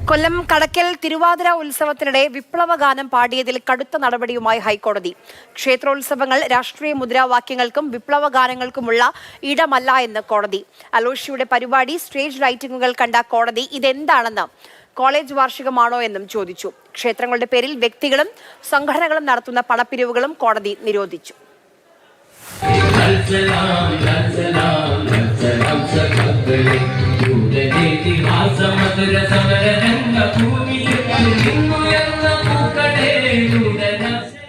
കൊല്ലം കടക്കൽ തിരുവാതിര ഉത്സവത്തിനിടെ വിപ്ലവഗാനം പാടിയതിൽ കടുത്ത നടപടിയുമായി ഹൈക്കോടതി. ക്ഷേത്രോത്സവങ്ങൾ രാഷ്ട്രീയ മുദ്രാവാക്യങ്ങൾക്കും വിപ്ലവഗാനങ്ങൾക്കുമുള്ള ഇടമല്ല എന്ന് കോടതി. അലോഷിയുടെ പരിപാടി സ്റ്റേജ് ലൈറ്റിംഗുകൾ കണ്ട കോടതി ഇതെന്താണെന്ന് കോളേജ് വാർഷികമാണോ എന്നും ചോദിച്ചു. ക്ഷേത്രങ്ങളുടെ പേരിൽ വ്യക്തികളും സംഘടനകളും നടത്തുന്ന പണപ്പിരിവുകളും കോടതി നിരോധിച്ചു.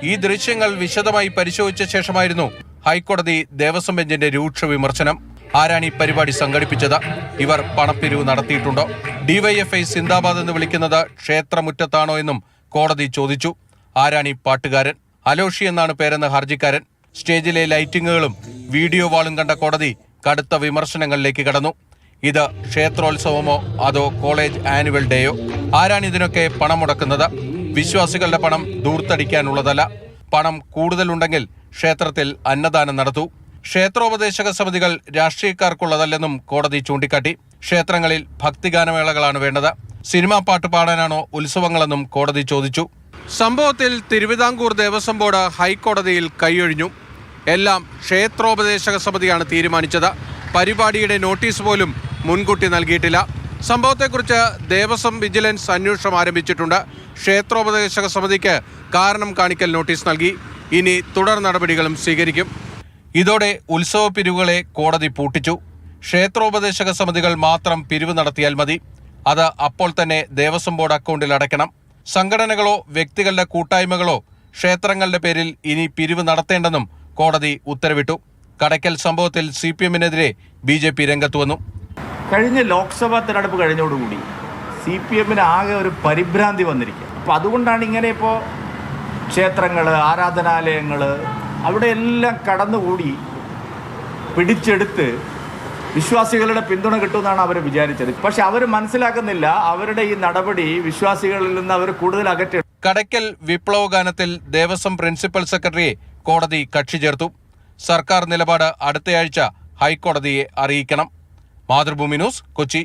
ഈ ദൃശ്യങ്ങൾ വിശദമായി പരിശോധിച്ച ശേഷമായിരുന്നു ഹൈക്കോടതി ദേവസ്വം ബെഞ്ചിന്റെ രൂക്ഷ വിമർശനം. ആരാണ് ഈ പരിപാടി സംഘടിപ്പിച്ചത്? ഇവർ പണപ്പിരിവ് നടത്തിയിട്ടുണ്ടോ? ഡിവൈഎഫ്ഐ സിന്ദാബാദ് എന്ന് വിളിക്കുന്നത് ക്ഷേത്രമുറ്റത്താണോ എന്നും കോടതി ചോദിച്ചു. ആരാണ് ഈ പാട്ടുകാരൻ? അലോഷി എന്നാണ് പേരെന്ന് ഹർജിക്കാരൻ. സ്റ്റേജിലെ ലൈറ്റിങ്ങുകളും വീഡിയോ വാളും കണ്ട കോടതി കടുത്ത വിമർശനങ്ങളിലേക്ക് കടന്നു. ഇത് ക്ഷേത്രോത്സവമോ അതോ കോളേജ് ആനുവൽ ഡേയോ? ആരാണ് ഇതിനൊക്കെ പണം മുടക്കുന്നത്? വിശ്വാസികളുടെ പണം ദൂർത്തടിക്കാനുള്ളതല്ല. പണം കൂടുതലുണ്ടെങ്കിൽ ക്ഷേത്രത്തിൽ അന്നദാനം നടത്തൂ. ക്ഷേത്രോപദേശക സമിതികൾ രാഷ്ട്രീയക്കാർക്കുള്ളതല്ലെന്നും കോടതി ചൂണ്ടിക്കാട്ടി. ക്ഷേത്രങ്ങളിൽ ഭക്തിഗാനമേളകളാണ് വേണ്ടത്. സിനിമാ പാട്ട് പാടാനാണോ ഉത്സവങ്ങളെന്നും കോടതി ചോദിച്ചു. സംഭവത്തിൽ തിരുവിതാംകൂർ ദേവസ്വം ബോർഡ് ഹൈക്കോടതിയിൽ കൈയൊഴിഞ്ഞു. എല്ലാം ക്ഷേത്രോപദേശക സമിതിയാണ് തീരുമാനിച്ചത്. പരിപാടിയുടെ നോട്ടീസ് പോലും മുൻകൂട്ടി നൽകിയിട്ടില്ല. സംഭവത്തെക്കുറിച്ച് ദേവസ്വം വിജിലൻസ് അന്വേഷണം ആരംഭിച്ചിട്ടുണ്ട്. ക്ഷേത്രോപദേശക സമിതിക്ക് കാരണം കാണിക്കൽ നോട്ടീസ് നൽകി. ഇനി തുടർ നടപടികളും സ്വീകരിക്കും. ഇതോടെ ഉത്സവ പിരിവുകളെ കോടതി പൂട്ടിച്ചു. ക്ഷേത്രോപദേശക സമിതികൾ മാത്രം പിരിവ് നടത്തിയാൽ മതി. അത് അപ്പോൾ തന്നെ ദേവസ്വം ബോർഡ് അക്കൗണ്ടിൽ അടയ്ക്കണം. സംഘടനകളോ വ്യക്തികളുടെ കൂട്ടായ്മകളോ ക്ഷേത്രങ്ങളുടെ പേരിൽ ഇനി പിരിവ് നടത്തേണ്ടെന്നും കോടതി ഉത്തരവിട്ടു. കടക്കൽ സംഭവത്തിൽ CPM-നെതിരെ BJP രംഗത്ത് വന്നു. കഴിഞ്ഞ ലോക്സഭാ തെരഞ്ഞെടുപ്പ് കഴിഞ്ഞോടുകൂടി CPM-ന് ആകെ ഒരു പരിഭ്രാന്തി വന്നിരിക്കുക. അപ്പോൾ അതുകൊണ്ടാണ് ഇങ്ങനെ ഇപ്പോൾ ക്ഷേത്രങ്ങൾ, ആരാധനാലയങ്ങൾ അവിടെ എല്ലാം കടന്നുകൂടി പിടിച്ചെടുത്ത് വിശ്വാസികളുടെ പിന്തുണ കിട്ടുമെന്നാണ് അവർ വിചാരിച്ചത്. പക്ഷെ അവർ മനസ്സിലാക്കുന്നില്ല, അവരുടെ ഈ നടപടി വിശ്വാസികളിൽ നിന്ന് അവർ കൂടുതൽ അകറ്റി. കടക്കൽ വിപ്ലവഗാനത്തിൽ ദേവസ്വം പ്രിൻസിപ്പൽ സെക്രട്ടറിയെ കോടതി കക്ഷി ചേർത്തു. സർക്കാർ നിലപാട് അടുത്തയാഴ്ച ഹൈക്കോടതിയെ അറിയിക്കണം. മാതൃഭൂമി ന്യൂസ്, കൊച്ചി.